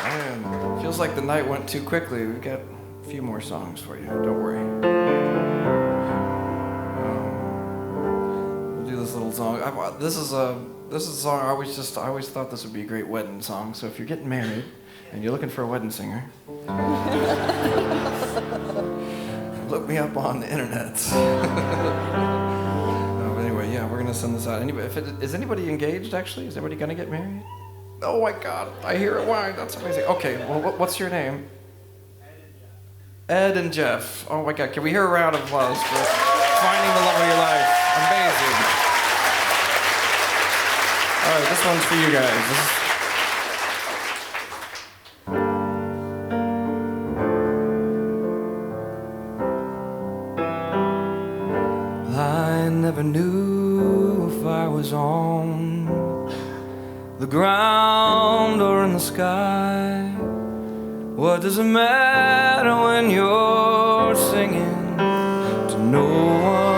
Man, feels like the night went too quickly. We've got a few more songs for you. Don't worry. We'll do this little song. This is a song I always thought this would be a great wedding song. So if you're getting married and you're looking for a wedding singer, look me up on the internet. But anyway, yeah, we're gonna send this out. Is anybody engaged? Actually, is anybody gonna get married? Oh my God, I hear it. Why? That's amazing. Okay, well, what's your name? Ed and Jeff. Oh my God, can we hear a round of applause for finding the love of your life? Amazing. All right, this one's for you guys. I never knew if I was on the ground or in the sky. What does it matter when you're singing to no one?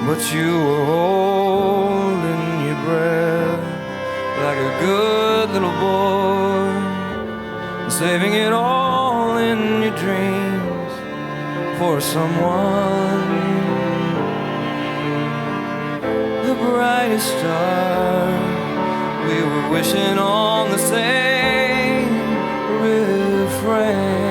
But you were holding your breath like a good little boy, saving it all in your dreams for someone. The brightest star, we were wishing on the same refrain.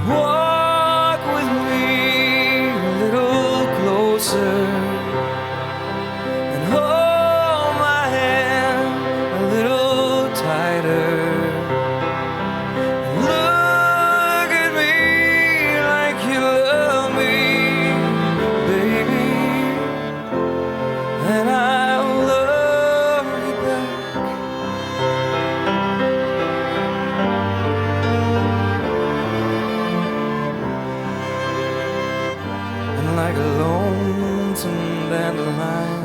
Walk with me a little closer and hold my hand a little tighter. Like a lonesome dandelion,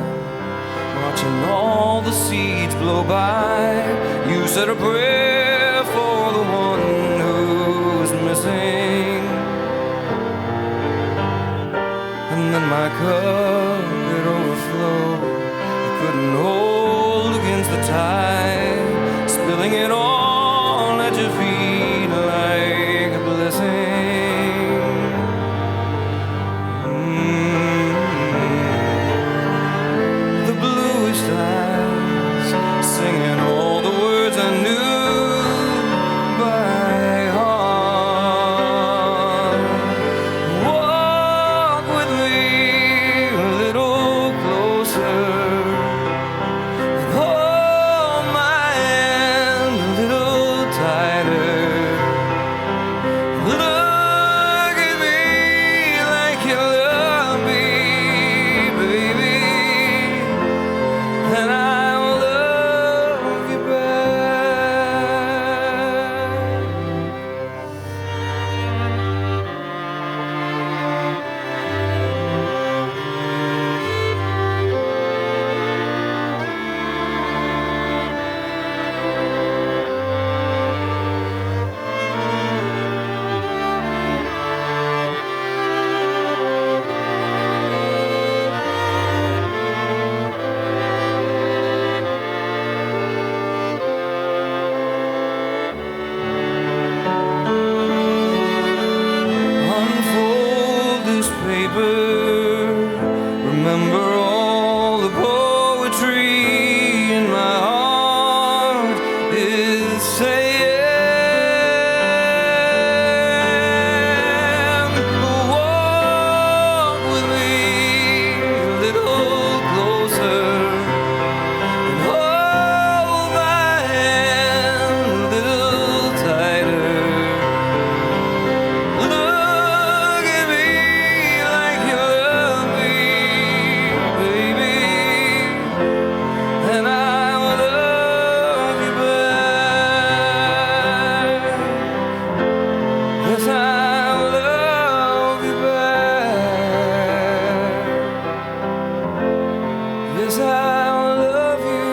watching all the seeds blow by. You said a prayer for the one who was missing, and then my cup, it overflowed. I couldn't hold and I'll love you back. Unfold this paper, remember all the poetry in my heart is saying, walk with me a little closer and hold my hand a little tighter. Look at me like you love me, baby, and I'll love you back. Yes, I'll love you back. Yes, I'll love you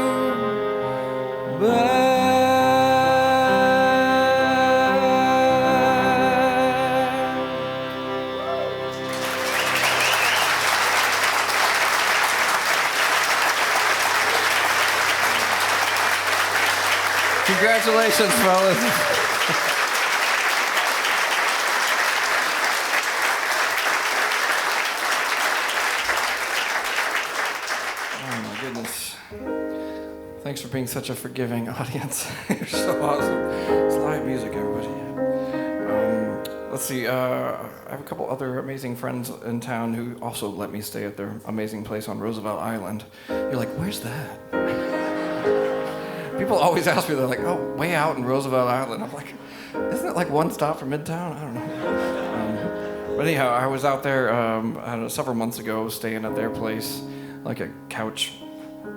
back. Congratulations, fellas. Oh my goodness. Thanks for being such a forgiving audience. You're so awesome. It's live music, everybody. Let's see. I have a couple other amazing friends in town who also let me stay at their amazing place on Roosevelt Island. You're like, where's that? People always ask me, they're like, oh, way out in Roosevelt Island. I'm like, isn't it like one stop from Midtown? I don't know. But anyhow, I was out there I don't know, several months ago, staying at their place, like a couch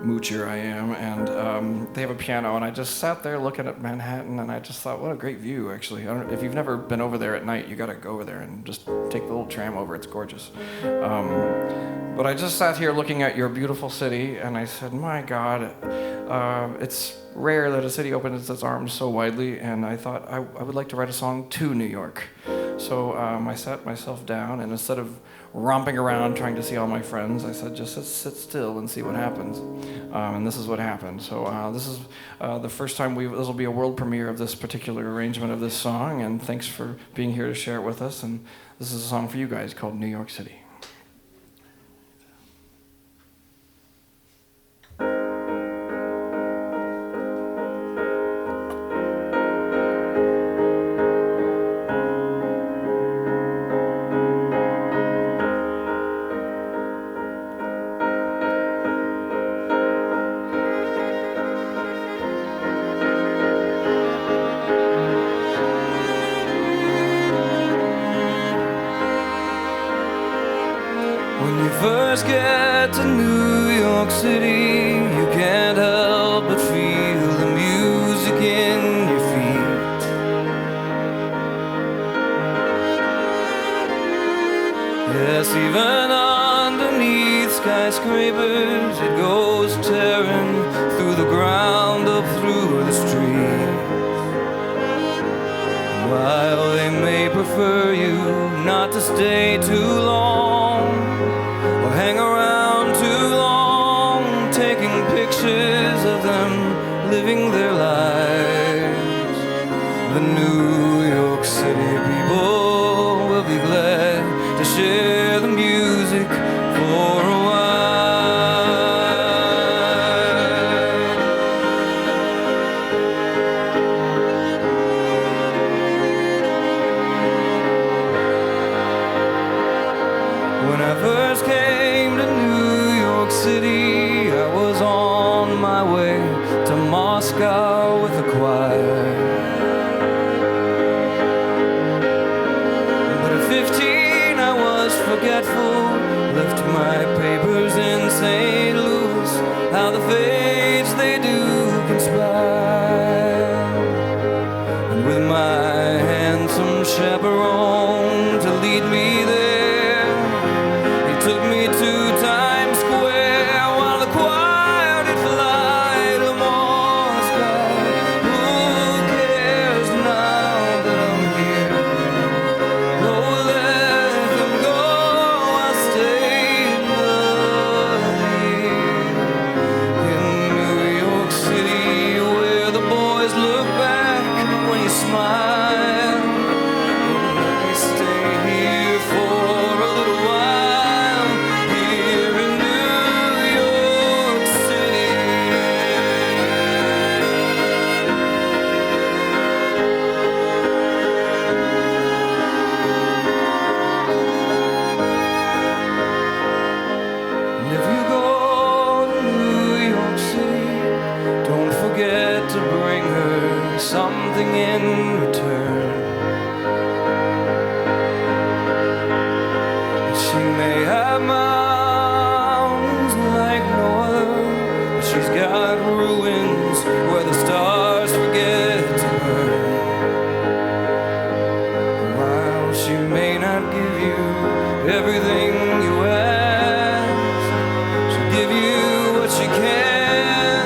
moocher I am, and they have a piano, and I just sat there looking at Manhattan, and I just thought, what a great view, actually. I don't, if you've never been over there at night, you gotta go over there and just take the little tram over. It's gorgeous. But I just sat here looking at your beautiful city, and I said, my God, it's rare that a city opens its arms so widely, and I thought I would like to write a song to New York. So I sat myself down, and instead of romping around trying to see all my friends, I said, just sit still and see what happens. And this is what happened. So this is the first time this will be a world premiere of this particular arrangement of this song, and thanks for being here to share it with us. And this is a song for you guys called New York City. When you first get to New York City, you can't help but feel the music in your feet. Yes, even underneath skyscrapers, it goes tearing through the ground up through the streets. While they may prefer you not to stay too long, or hang around too long, taking pictures of them living their lives, the New York City people will be glad to share the music for a while. When I first came to New York City, I was on my way to Moscow with a choir. But at 15 fates they do conspire, and with my handsome chaperone to lead me there, he took me to Times Square while the choir did fly to Moscow. Who cares now that I'm here? Oh, let them go, I'll stay another year. In New York City, where the boys look back when you smile, let me stay here for a little while, here in New York City. And if you go to New York City, don't forget to bring her something in return. She may have mountains like no other, but she's got ruins where the stars forget to burn. While she may not give you everything you ask, she'll give you what she can.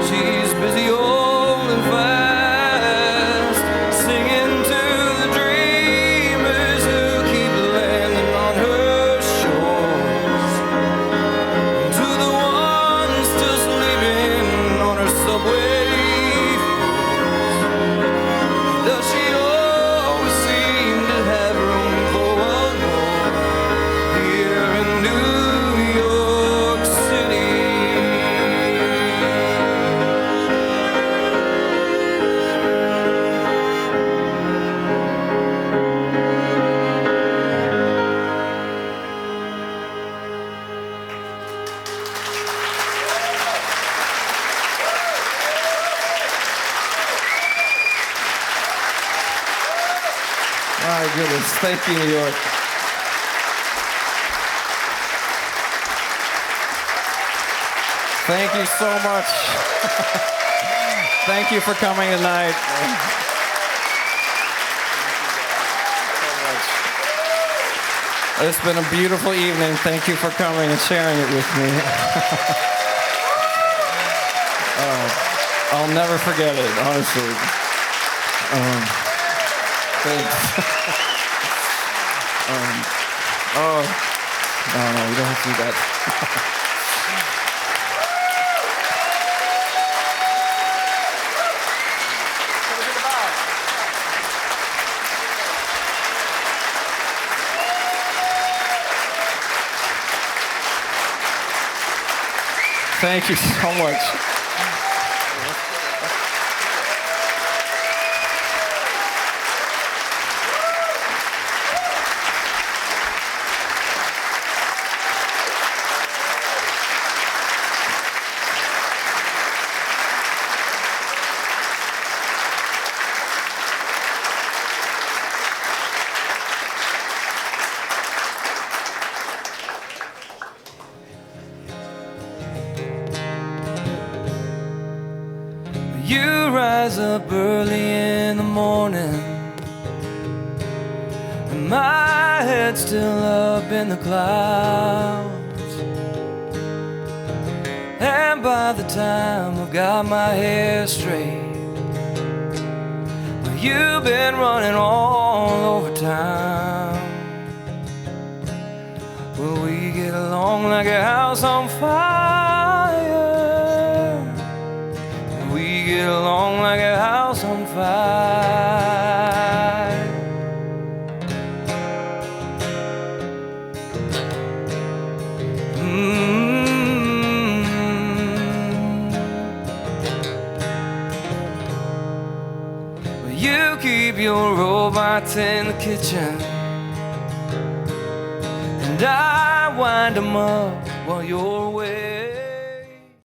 She's busy old and fast, singing to the dreamers who keep landing on her shores, and to the ones still sleeping on her subway floors. Does she always seem to have room for one more here in New York City? My goodness, thank you, New York. Thank you so much. Thank you for coming tonight. It's been a beautiful evening. Thank you for coming and sharing it with me. I'll never forget it, honestly. Thanks. Oh, no, you don't have to do that. Thank you so much. You rise up early in the morning, and my head's still up in the clouds. And by the time I've got my hair straight, well, you've been running all over town. Well, we get along like a house on fire. We get along like a house on fire. Well, you keep your robots in the kitchen, and I wind them up while you're away.